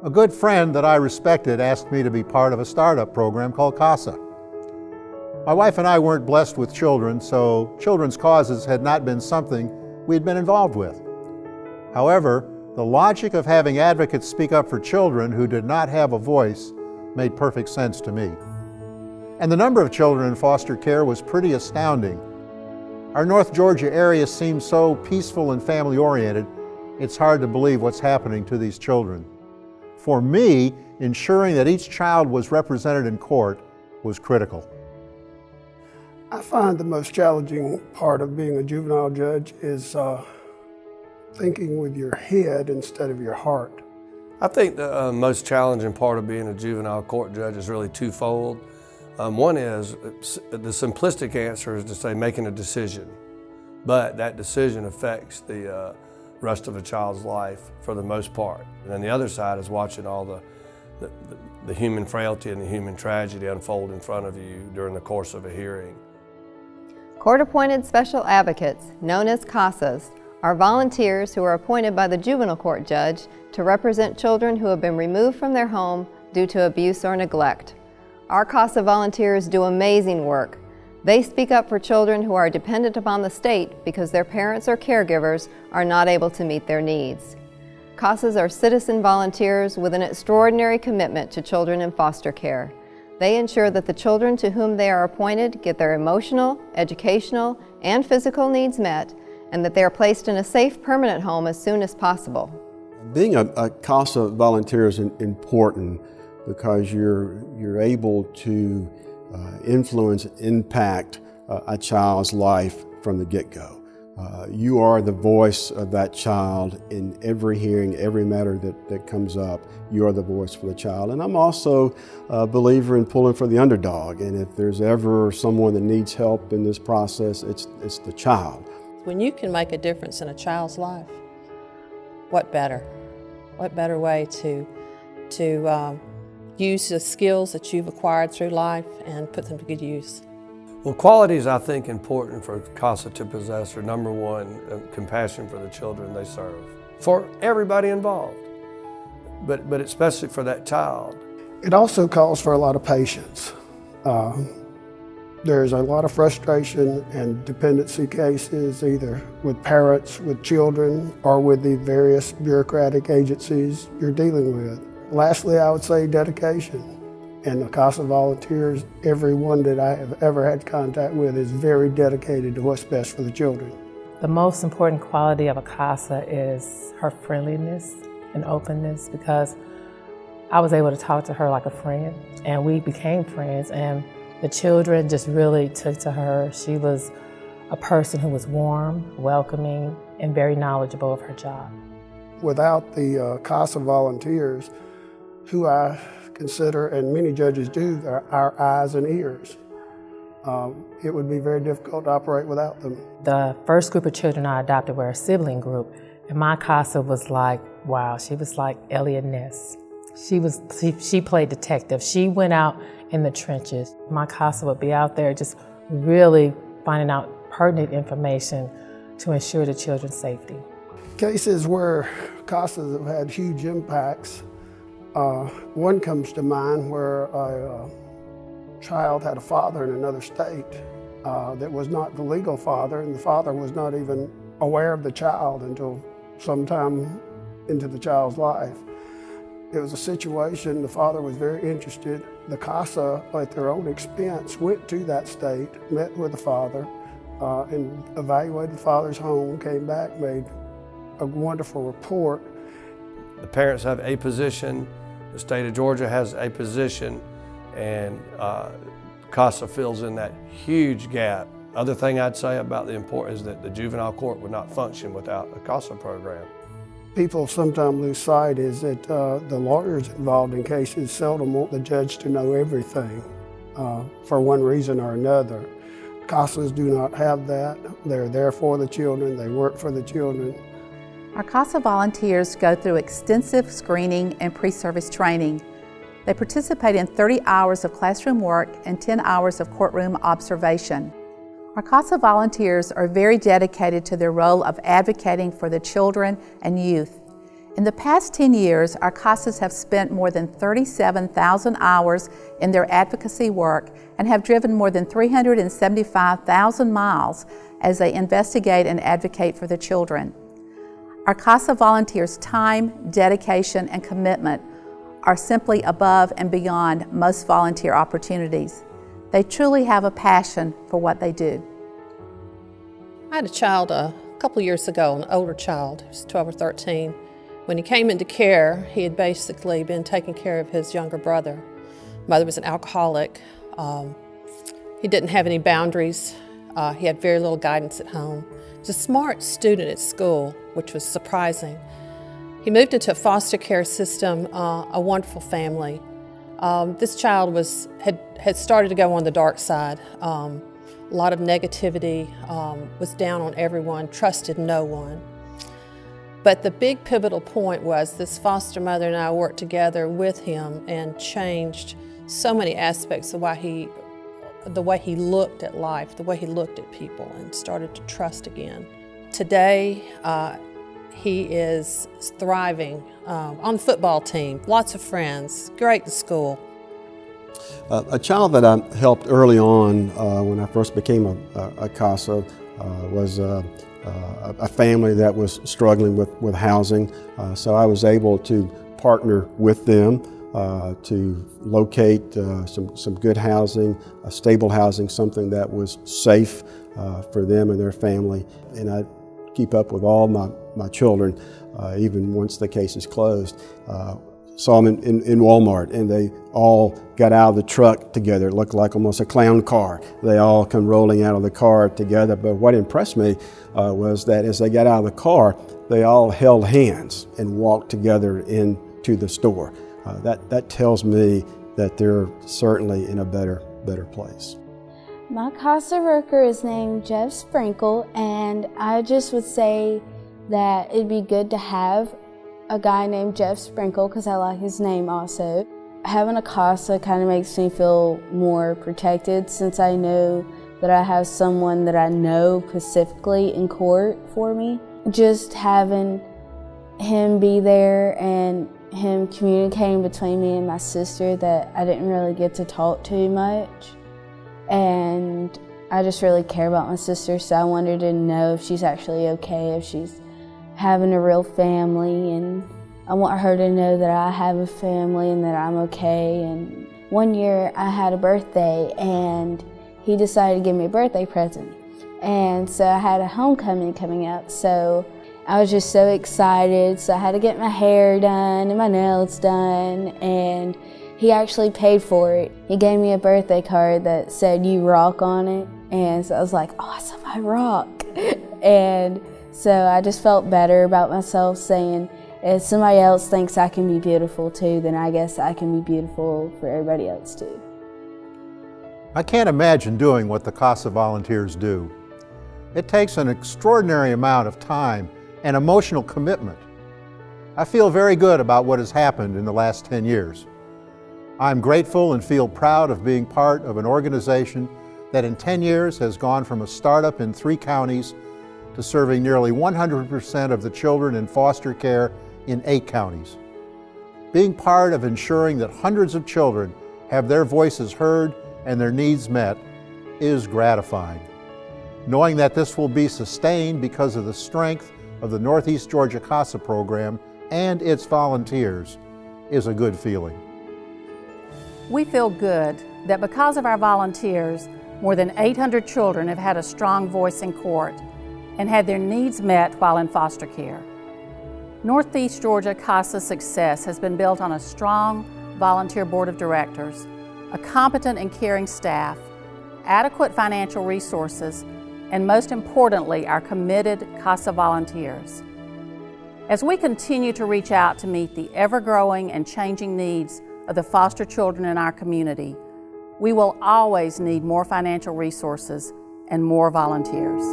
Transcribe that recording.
A good friend that I respected asked me to be part of a startup program called CASA. My wife and I weren't blessed with children, so children's causes had not been something we had been involved with. However, the logic of having advocates speak up for children who did not have a voice made perfect sense to me. And the number of children in foster care was pretty astounding. Our North Georgia area seems so peaceful and family-oriented, it's hard to believe what's happening to these children. For me, ensuring that each child was represented in court was critical. I find the most challenging part of being a juvenile judge is thinking with your head instead of your heart. I think the most challenging part of being a juvenile court judge is really twofold. One is, the simplistic answer is to say making a decision, but that decision affects the rest of a child's life for the most part. And then the other side is watching all the human frailty and the human tragedy unfold in front of you during the course of a hearing. Court-appointed special advocates, known as CASAs, are volunteers who are appointed by the juvenile court judge to represent children who have been removed from their home due to abuse or neglect. Our CASA volunteers do amazing work. They speak up for children who are dependent upon the state because their parents or caregivers are not able to meet their needs. CASAs are citizen volunteers with an extraordinary commitment to children in foster care. They ensure that the children to whom they are appointed get their emotional, educational, and physical needs met, and that they are placed in a safe, permanent home as soon as possible. Being a CASA volunteer is important because you're able to influence, impact a child's life from the get-go. You are the voice of that child in every hearing, every matter that comes up. You are the voice for the child. And I'm also a believer in pulling for the underdog. And if there's ever someone that needs help in this process, it's the child. When you can make a difference in a child's life, what better? What better way to use the skills that you've acquired through life and put them to good use? Well, qualities I think important for CASA to possess are, number one, compassion for the children they serve, for everybody involved, but especially for that child. It also calls for a lot of patience. There's a lot of frustration and dependency cases, either with parents, with children, or with the various bureaucratic agencies you're dealing with. Lastly, I would say dedication. And the CASA volunteers, everyone that I have ever had contact with is very dedicated to what's best for the children. The most important quality of a CASA is her friendliness and openness, because I was able to talk to her like a friend, and we became friends, and the children just really took to her. She was a person who was warm, welcoming, and very knowledgeable of her job. Without the CASA volunteers, who I consider, and many judges do, are our eyes and ears. It would be very difficult to operate without them. The first group of children I adopted were a sibling group, and my CASA was like, wow, she was like Elliot Ness. She played detective. She went out in the trenches. My CASA would be out there just really finding out pertinent information to ensure the children's safety. Cases where CASAs have had huge impacts. One comes to mind where a child had a father in another state that was not the legal father, and the father was not even aware of the child until sometime into the child's life. It was a situation, the father was very interested. The CASA, at their own expense, went to that state, met with the father, and evaluated the father's home, came back, made a wonderful report. The parents have a position, the state of Georgia has a position, and CASA fills in that huge gap. Other thing I'd say about the importance is that the juvenile court would not function without a CASA program. People sometimes lose sight is that the lawyers involved in cases seldom want the judge to know everything for one reason or another. CASAs do not have that. They're there for the children, they work for the children. Our CASA volunteers go through extensive screening and pre-service training. They participate in 30 hours of classroom work and 10 hours of courtroom observation. Our CASA volunteers are very dedicated to their role of advocating for the children and youth. In the past 10 years, our CASAs have spent more than 37,000 hours in their advocacy work and have driven more than 375,000 miles as they investigate and advocate for the children. Our CASA volunteers' time, dedication, and commitment are simply above and beyond most volunteer opportunities. They truly have a passion for what they do. I had a child a couple years ago, an older child, he was 12 or 13. When he came into care, he had basically been taking care of his younger brother. Mother was an alcoholic. He didn't have any boundaries. He had very little guidance at home. He was a smart student at school, which was surprising. He moved into a foster care system, a wonderful family. This child had started to go on the dark side. A lot of negativity, was down on everyone, trusted no one. But the big pivotal point was this foster mother and I worked together with him and changed so many aspects of the way he looked at life, the way he looked at people, and started to trust again. Today, he is thriving on the football team, lots of friends, great at school. A child that I helped early on when I first became a CASA was a family that was struggling with housing. So I was able to partner with them to locate some good housing, stable housing, something that was safe for them and their family. And I keep up with all my children, even once the case is closed. Saw them in Walmart, and they all got out of the truck together. It looked like almost a clown car. They all come rolling out of the car together. But what impressed me was that as they got out of the car, they all held hands and walked together into the store. That tells me that they're certainly in a better place. My CASA worker is named Jeff Sprinkle, and I just would say that it'd be good to have a guy named Jeff Sprinkle because I like his name also. Having a CASA kind of makes me feel more protected since I know that I have someone that I know specifically in court for me. Just having him be there and him communicating between me and my sister that I didn't really get to talk too much. And I just really care about my sister, so I wanted to know if she's actually okay, if she's having a real family, and I want her to know that I have a family and that I'm okay. And one year I had a birthday and he decided to give me a birthday present. And so I had a homecoming coming up, so I was just so excited. So I had to get my hair done and my nails done, and he actually paid for it. He gave me a birthday card that said "You rock" on it, and so I was like, awesome, I rock. And so I just felt better about myself, saying if somebody else thinks I can be beautiful too, then I guess I can be beautiful for everybody else too. I can't imagine doing what the CASA volunteers do. It takes an extraordinary amount of time and emotional commitment. I feel very good about what has happened in the last 10 years. I'm grateful and feel proud of being part of an organization that in 10 years has gone from a startup in 3 counties to serving nearly 100% of the children in foster care in 8 counties. Being part of ensuring that hundreds of children have their voices heard and their needs met is gratifying. Knowing that this will be sustained because of the strength of the Northeast GA CASA program and its volunteers is a good feeling. We feel good that because of our volunteers, more than 800 children have had a strong voice in court and had their needs met while in foster care. Northeast GA CASA's success has been built on a strong volunteer board of directors, a competent and caring staff, adequate financial resources, and most importantly, our committed CASA volunteers. As we continue to reach out to meet the ever-growing and changing needs of the foster children in our community, we will always need more financial resources and more volunteers.